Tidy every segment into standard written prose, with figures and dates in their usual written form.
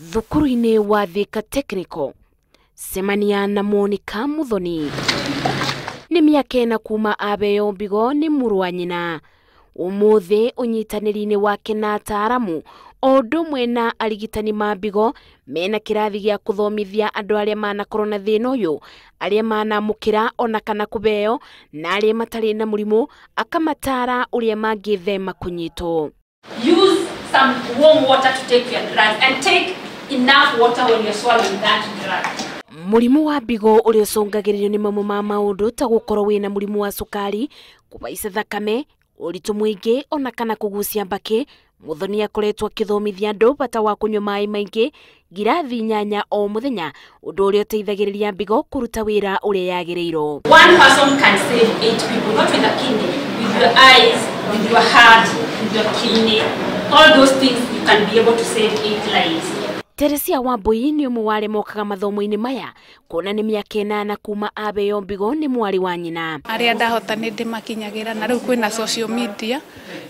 Thukuru-ini wa Thika Technical semania na Monica Muthoni ni miaka ena kuma abeo mbigo ni muru wa nyina umuthi unyitaniri-ini wake na ataaramu ondo mwena arigitani ma mbigo mena kirathi gia kuthomithia andu aria manakorwo na thina uyu aria manamukira ona kana kuheo na aria matari na murimu akamatara uria mangithema kunyitwo. Use some warm water to take your drug and take enough water when you're swallowing that drug. Murimu wa mbigo uria ucungagiririo ni mamwe ma maundu ta gukorwo wina murimu wa sukari, kubaica thakame, uritu mwingi ona kana kugucia mbaki. Muthoni akoretwo akithomithia andu bata wa kunywa mai maingi girathi nyanya o muthenya undu uria uteithagiriria mbigo kuruta wira uria yagireiro. One person can save 8 people, not with a kidney, with your eyes, with your heart, with your kidney. All those things you can be able to save 8 lives. Teresia Wambui ni umwe wale mokaga mathomo-ini maya kuona ni miaka 8 kuma abeo mbigo ni mwari wa nyina. Aria ndahota ni ndimakinyagira na riu kwina social media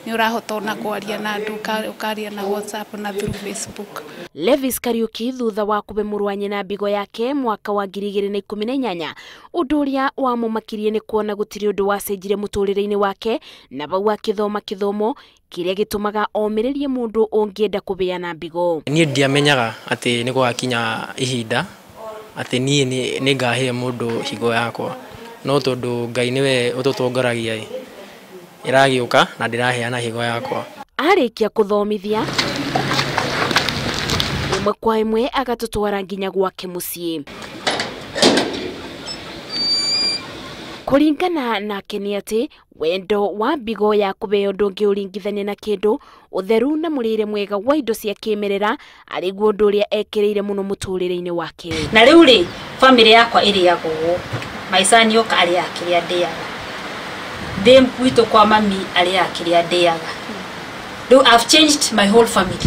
ni urahota ona kwaria na andu ukaria na WhatsApp na through Facebook. Levis Kariuki thutha wa kube muru wa nyina mbigo yake mwaka wa 2018 undu uria wamumakirie ni kuona gutiri undu wacenjire muturire-ini wake na bau akithoma kithomo kiria gitumaga omiririe mundu ungienda kubeana mbigo. Ni ndiamenyaga ati ni gwakinya ihinda ati ni ngahe mundu higo yakwa no tondu Ngai niwe ututongaragia iragiuka na ndiraheana higo yakwa. Arikia kuthomithia umwe kwa imwe agatutwara nginya gwake mucii. Kuringana nake ni ati wendo wa mbigo ya kuheo ndungi uringithania na kindu utheru na murire mwega wa indo cia kimerera ari guo ndu uria ekiriire muno muturire-ini wake. Na riu ri family yakwa iriagwo maisani yoka ari akiria ndiaga them kwito kwa mami ari akiria ndiaga. Do I've changed my whole family.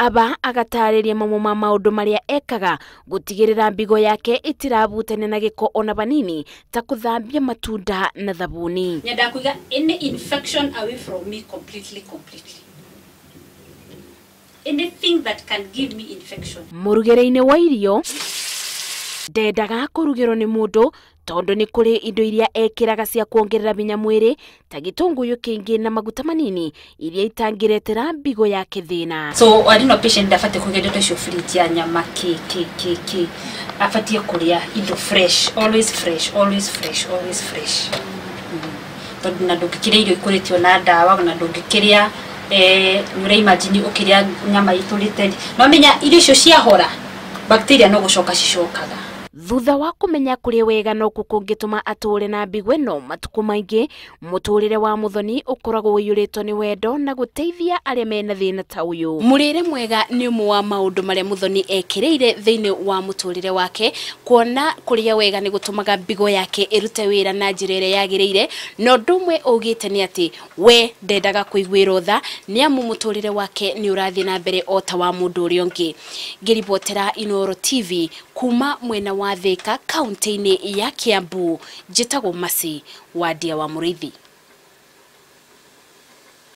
Aba agatariria mamwe ma maundu maria ekaga gutigirira mbigo yake itirabutane na giko ona banini ta kuthambia matunda na thabuni. Nyenda kuiga any infection away from me completely. Anything that can give me infection. Murugere-ini wa irio ndendaga kurugirwo ni mundu tondu ni kuri indo iria ekiraga cia kuongerera binya mwiri ta gitunguyu kingi na maguta manini iria itangiretera mbigo yake thina. So I didn't patient afate kugendera cio fridge ya nyama afatie kuria indo fresh, always fresh. Tondu na ndugikiria irio ikuritio na ndawa na ndugikiria nure imagine ukiria nyama iturite no menya irio cio cia hora bacteria no gucoka cicokaga. Thutha wa kumenya kuria wega no kungituma ature na mbigo eno matuku maingi muturire wa Muthoni ukoragwo uyuritwo ni wendo na guteithia aria mena thina ta uyu. Murire mwega ni umwe wa maundu maria Muthoni ekiriire thiini wa muturire wake kuona kuria wega ni gutumaga mbigo yake irute wira na njira iria yagiriire no ndumwe ugite ni ati we ndendaga kuigwira tha ni amu muturire wake ni urathi na mbere ota wa mundu uria ungi. Ngiribotera Inooro TV kuma mwena wa Thika kaunti-ini ya Kiambu. Njitagwo Masi wa Dia wa Murithi.